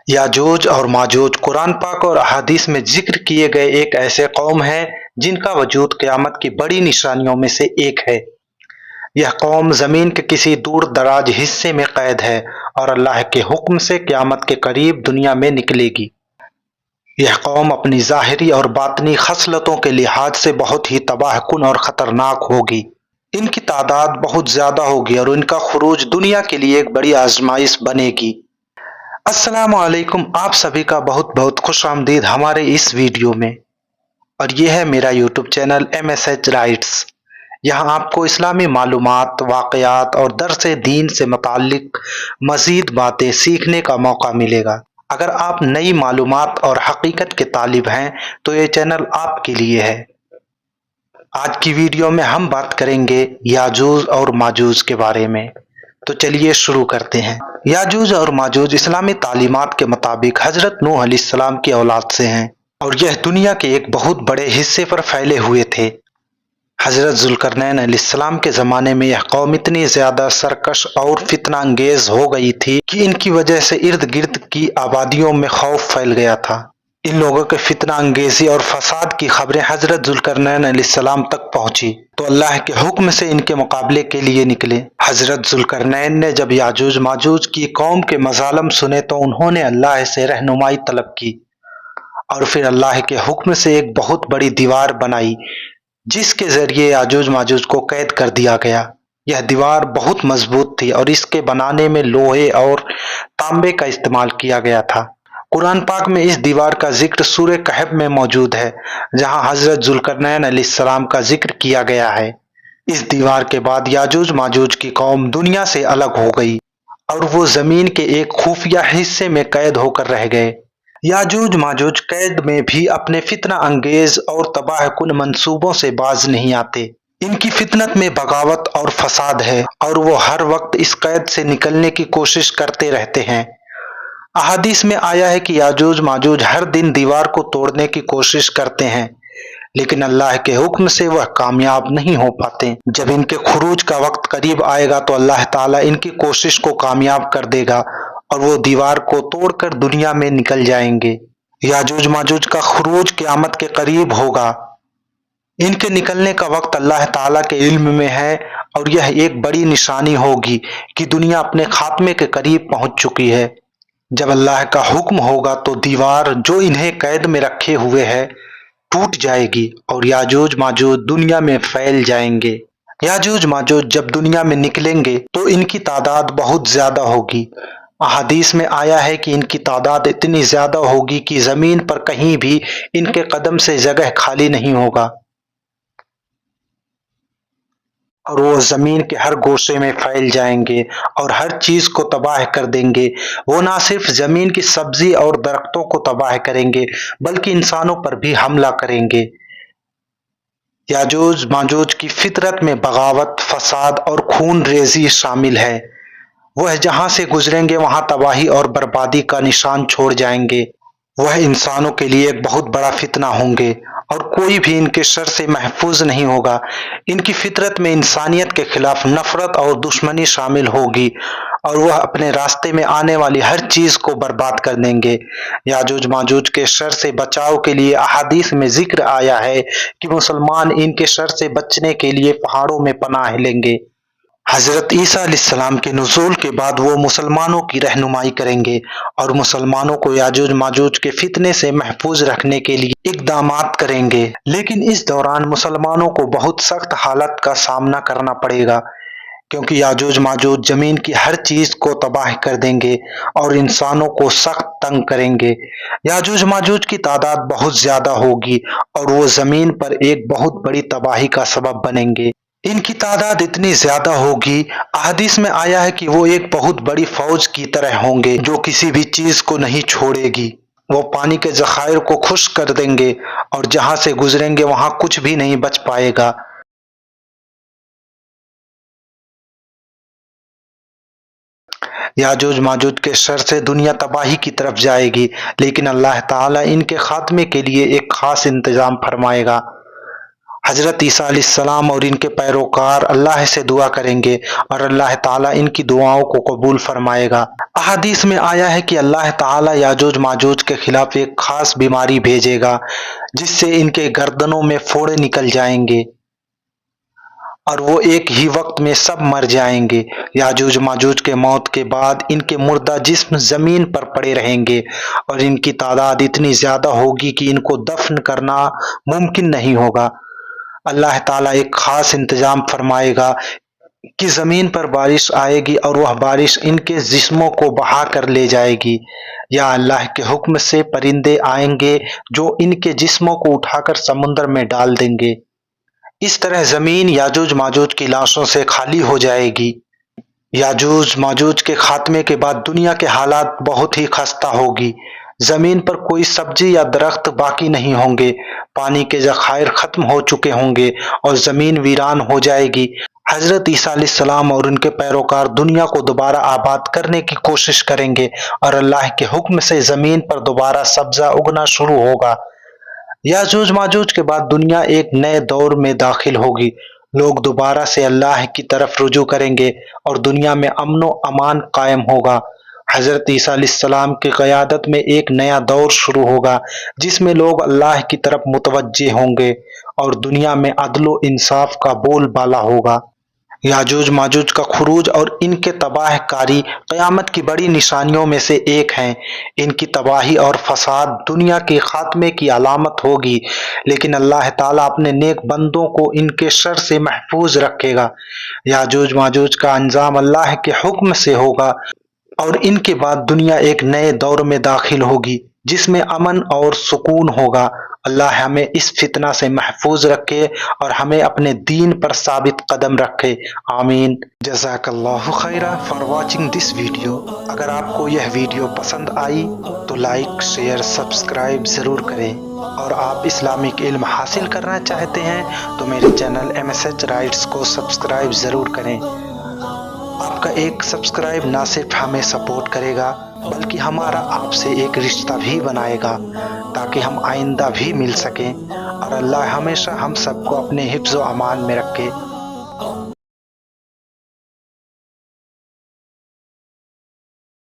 याजूज और माजूज कुरान पाक और अहादीस में जिक्र किए गए एक ऐसे कौम है जिनका वजूद क़यामत की बड़ी निशानियों में से एक है। यह कौम ज़मीन के किसी दूर दराज हिस्से में कैद है और अल्लाह के हुक्म से क़यामत के करीब दुनिया में निकलेगी। यह कौम अपनी ज़ाहिरी और बातनी खसलतों के लिहाज से बहुत ही तबाहकुन और ख़तरनाक होगी। इनकी तादाद बहुत ज़्यादा होगी और इनका खुरूज दुनिया के लिए एक बड़ी आजमाइश बनेगी। अस्सलामु अलैकुम, आप सभी का बहुत बहुत खुश आमदीद हमारे इस वीडियो में। और यह है मेरा यूट्यूब चैनल MSH राइट्स। यहाँ आपको इस्लामी मालूमात, वाक़यात और दर्स दीन से मुताल्लिक मज़ीद बातें सीखने का मौका मिलेगा। अगर आप नई मालूमात और हकीकत के तालिब हैं तो ये चैनल आपके लिए है। आज की वीडियो में हम बात करेंगे याजूज और माजूज के बारे में। तो चलिए शुरू करते हैं। याजूज और माजूज इस्लामी तालीमात के मुताबिक हजरत नूह अलैहिस्सलाम की औलाद से हैं और यह दुनिया के एक बहुत बड़े हिस्से पर फैले हुए थे। हजरत जुल्करनैन अलैहिस्सलाम के ज़माने में यह कौम इतनी ज़्यादा सरकश और फितना अंगेज हो गई थी कि इनकी वजह से इर्द गिर्द की आबादियों में खौफ फैल गया था। इन लोगों के फितना अंगेजी और फसाद की खबरें हजरत जुल्करनैन अलैहिस्सलाम तक पहुंची तो अल्लाह के हुक्म से इनके मुकाबले के लिए निकले। हजरत जुल्करनैन ने जब याजूज माजूज की कौम के मजालम सुने तो उन्होंने अल्लाह से रहनुमाई तलब की और फिर अल्लाह के हुक्म से एक बहुत बड़ी दीवार बनाई जिसके जरिए याजूज माजूज को कैद कर दिया गया। यह दीवार बहुत मजबूत थी और इसके बनाने में लोहे और तांबे का इस्तेमाल किया गया था। कुरान पाक में इस दीवार का जिक्र सूरह कहफ में मौजूद है जहां हजरत जुल्करनैन अलैहिस्सलाम का जिक्र किया गया है। इस दीवार के बाद याजूज माजूज की कौम दुनिया से अलग हो गई और वो जमीन के एक खुफिया हिस्से में कैद होकर रह गए। याजूज माजूज कैद में भी अपने फितना अंगेज और तबाहकुन मंसूबों से बाज नहीं आते। इनकी फितनत में बगावत और फसाद है और वो हर वक्त इस कैद से निकलने की कोशिश करते रहते हैं। अहादीस में आया है कि याजूज माजूज हर दिन दीवार को तोड़ने की कोशिश करते हैं लेकिन अल्लाह के हुक्म से वह कामयाब नहीं हो पाते। जब इनके खुरूज का वक्त करीब आएगा तो अल्लाह ताला इनकी कोशिश को कामयाब कर देगा और वो दीवार को तोड़कर दुनिया में निकल जाएंगे। याजूज माजूज का खुरूज क़यामत के करीब होगा। इनके निकलने का वक्त अल्लाह ताला के इल्म में है और यह एक बड़ी निशानी होगी कि दुनिया अपने खात्मे के करीब पहुंच चुकी है। जब अल्लाह का हुक्म होगा तो दीवार जो इन्हें कैद में रखे हुए है टूट जाएगी और याजूज माजूज दुनिया में फैल जाएंगे। याजूज माजूज जब दुनिया में निकलेंगे तो इनकी तादाद बहुत ज्यादा होगी। अहादीस में आया है कि इनकी तादाद इतनी ज्यादा होगी कि जमीन पर कहीं भी इनके कदम से जगह खाली नहीं होगा और वो जमीन के हर गोशे में फैल जाएंगे और हर चीज को तबाह कर देंगे। वो ना सिर्फ जमीन की सब्जी और दरख्तों को तबाह करेंगे बल्कि इंसानों पर भी हमला करेंगे। याजूज माजूज की फितरत में बगावत, फसाद और खून रेजी शामिल है। वह जहां से गुजरेंगे वहां तबाही और बर्बादी का निशान छोड़ जाएंगे। वह इंसानों के लिए एक बहुत बड़ा फितना होंगे और कोई भी इनके शर से महफूज नहीं होगा। इनकी फितरत में इंसानियत के खिलाफ नफरत और दुश्मनी शामिल होगी और वह अपने रास्ते में आने वाली हर चीज को बर्बाद कर देंगे। याजूज माजूज के शर से बचाव के लिए अहादीस में जिक्र आया है कि मुसलमान इनके शर से बचने के लिए पहाड़ों में पनाह लेंगे। हजरत ईसा अलैहिस्सलाम के नुज़ूल के बाद वो मुसलमानों की रहनुमाई करेंगे और मुसलमानों को याजूज माजूज के फितने से महफूज रखने के लिए इक़दामात करेंगे। लेकिन इस दौरान मुसलमानों को बहुत सख्त हालत का सामना करना पड़ेगा क्योंकि याजूज माजूज जमीन की हर चीज को तबाह कर देंगे और इंसानों को सख्त तंग करेंगे। याजूज माजूज की तादाद बहुत ज्यादा होगी और वो जमीन पर एक बहुत बड़ी तबाही का सबब बनेंगे। इनकी तादाद इतनी ज्यादा होगी, अहादीस में आया है कि वो एक बहुत बड़ी फौज की तरह होंगे जो किसी भी चीज को नहीं छोड़ेगी। वो पानी के जखायर को खुश्क कर देंगे और जहां से गुजरेंगे वहां कुछ भी नहीं बच पाएगा। याजूज माजूज के शर से दुनिया तबाही की तरफ जाएगी लेकिन अल्लाह ताला इनके खात्मे के लिए एक खास इंतजाम फरमाएगा। हजरत ईसा अलैहिस्सलाम और इनके पैरोकार अल्लाह से दुआ करेंगे और अल्लाह ताला इनकी दुआओं को कबूल फरमाएगा। अहादीस में आया है कि अल्लाह ताला याजूज माजूज के खिलाफ एक खास बीमारी भेजेगा जिससे इनके गर्दनों में फोड़े निकल जाएंगे और वो एक ही वक्त में सब मर जाएंगे। याजूज माजूज के मौत के बाद इनके मुर्दा जिस्म जमीन पर पड़े रहेंगे और इनकी तादाद इतनी ज्यादा होगी कि इनको दफन करना मुमकिन नहीं होगा। अल्लाह ताला एक खास इंतजाम फरमाएगा कि जमीन पर बारिश आएगी और वह बारिश इनके जिस्मों को बहा कर ले जाएगी, या अल्लाह के हुक्म से परिंदे आएंगे जो इनके जिस्मों को उठाकर समुद्र में डाल देंगे। इस तरह जमीन याजूज माजूज की लाशों से खाली हो जाएगी। याजूज माजूज के खात्मे के बाद दुनिया के हालात बहुत ही खस्ता होगी। जमीन पर कोई सब्जी या दरख्त बाकी नहीं होंगे, पानी के जखायर खत्म हो चुके होंगे और जमीन वीरान हो जाएगी। हजरत ईसा अलैहिस्सलाम और उनके पैरोकार दुनिया को दोबारा आबाद करने की कोशिश करेंगे और अल्लाह के हुक्म से जमीन पर दोबारा सब्जा उगना शुरू होगा। याजूज माजूज के बाद दुनिया एक नए दौर में दाखिल होगी। लोग दोबारा से अल्लाह की तरफ रुजू करेंगे और दुनिया में अमन अमान कायम होगा। हजरत ईसा अलैहिस्सलाम की क़यादत में एक नया दौर शुरू होगा जिसमें लोग अल्लाह की तरफ मुतवज्जे होंगे और दुनिया में अदलो इंसाफ का बोलबाला होगा। याजूज माजूज का खुरूज और इनके तबाहकारी क़यामत की बड़ी निशानियों में से एक हैं। इनकी तबाही और फसाद दुनिया के खात्मे की अलामत होगी, लेकिन अल्लाह ताला अपने नेक बंदों को इनके शर से महफूज रखेगा। याजूज माजूज का अंजाम अल्लाह के हुक्म से होगा और इनके बाद दुनिया एक नए दौर में दाखिल होगी जिसमें अमन और सुकून होगा। अल्लाह हमें इस फितना से महफूज रखे और हमें अपने दीन पर साबित कदम रखे। आमीन। जज़ाकल्लाहु खैरा फॉर वॉचिंग दिस वीडियो। अगर आपको यह वीडियो पसंद आई तो लाइक शेयर सब्सक्राइब ज़रूर करें, और आप इस्लामिक इल्म हासिल करना चाहते हैं तो मेरे चैनल MSH राइट्स को सब्सक्राइब ज़रूर करें। आपका एक सब्सक्राइब ना सिर्फ हमें सपोर्ट करेगा बल्कि हमारा आपसे एक रिश्ता भी बनाएगा ताकि हम आइंदा भी मिल सकें, और अल्लाह हमेशा हम सबको अपने हिफ्ज़ व अमान में रखे।